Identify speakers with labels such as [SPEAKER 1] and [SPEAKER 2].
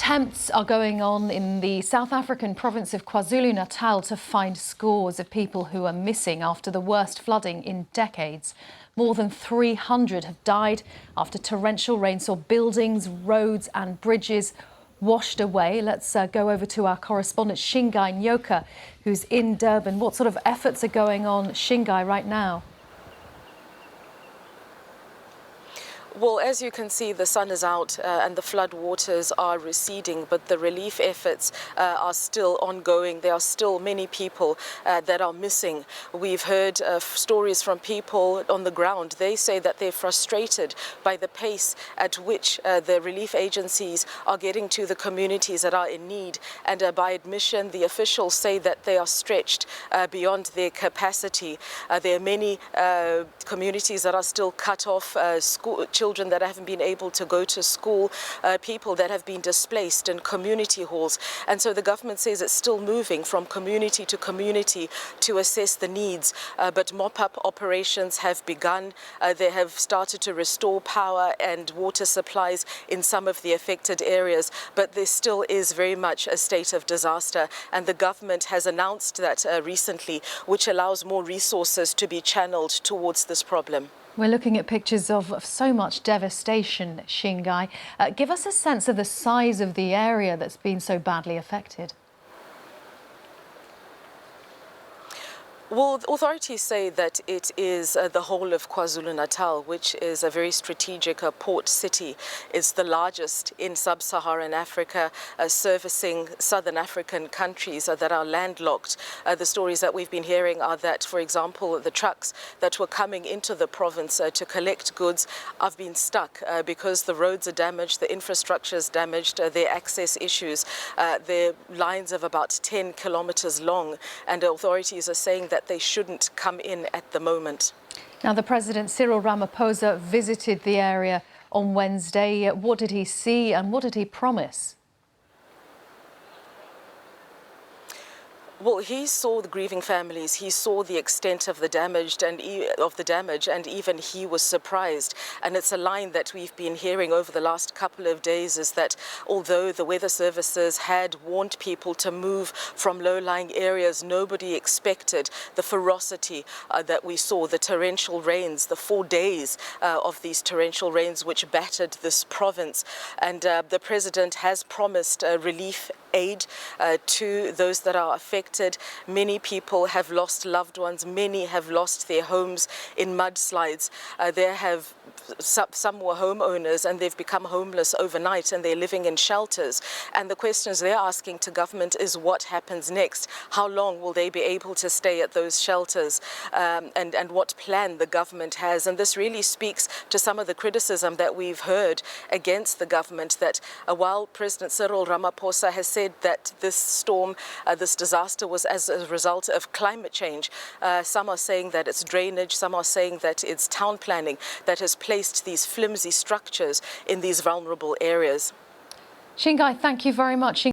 [SPEAKER 1] Attempts are going on in the South African province of KwaZulu-Natal to find scores of people who are missing after the worst flooding in decades. More than 300 have died after torrential rain saw buildings, roads and bridges washed away. Let's go over to our correspondent Shingai Nyoka, who's in Durban. What sort of efforts are going on, Shingai, right now?
[SPEAKER 2] Well, as you can see, the sun is out and the flood waters are receding, but the relief efforts are still ongoing. There are still many people that are missing. We've heard stories from people on the ground. They say that they're frustrated by the pace at which the relief agencies are getting to the communities that are in need. And by admission, the officials say that they are stretched beyond their capacity. There are many communities that are still cut off, children that haven't been able to go to school, people that have been displaced in community halls. And so the government says it's still moving from community to community to assess the needs. But mop-up operations have begun. They have started to restore power and water supplies in some of the affected areas. But there still is very much a state of disaster. And the government has announced that recently, which allows more resources to be channeled towards this problem.
[SPEAKER 1] We're looking at pictures of so much devastation, Shingai. Give us a sense of the size of the area that's been so badly affected.
[SPEAKER 2] Well, authorities say that it is the whole of KwaZulu-Natal, which is a very strategic port city. It's the largest in sub-Saharan Africa, servicing southern African countries that are landlocked. The stories that we've been hearing are that, for example, the trucks that were coming into the province to collect goods have been stuck because the roads are damaged, the infrastructure is damaged, there are access issues. They're lines of about 10 kilometers long, and authorities are saying that they shouldn't come in at the moment.
[SPEAKER 1] Now, the President, Cyril Ramaphosa, visited the area on Wednesday. What did he see and what did he promise?
[SPEAKER 2] Well, he saw the grieving families, he saw the extent of the damage and even he was surprised. And it's a line that we've been hearing over the last couple of days, is that although the weather services had warned people to move from low-lying areas, nobody expected the ferocity that we saw, the torrential rains, the 4 days of these torrential rains which battered this province. And the president has promised relief aid to those that are affected. Many people have lost loved ones. Many have lost their homes in mudslides. Some were homeowners and they've become homeless overnight and they're living in shelters. And the questions they're asking to government is what happens next? How long will they be able to stay at those shelters? And what plan the government has? And this really speaks to some of the criticism that we've heard against the government, that while President Cyril Ramaphosa has said that this storm, this disaster was as a result of climate change, some are saying that it's drainage, some are saying that it's town planning that has placed these flimsy structures in these vulnerable areas.
[SPEAKER 1] Shingai, thank you very much.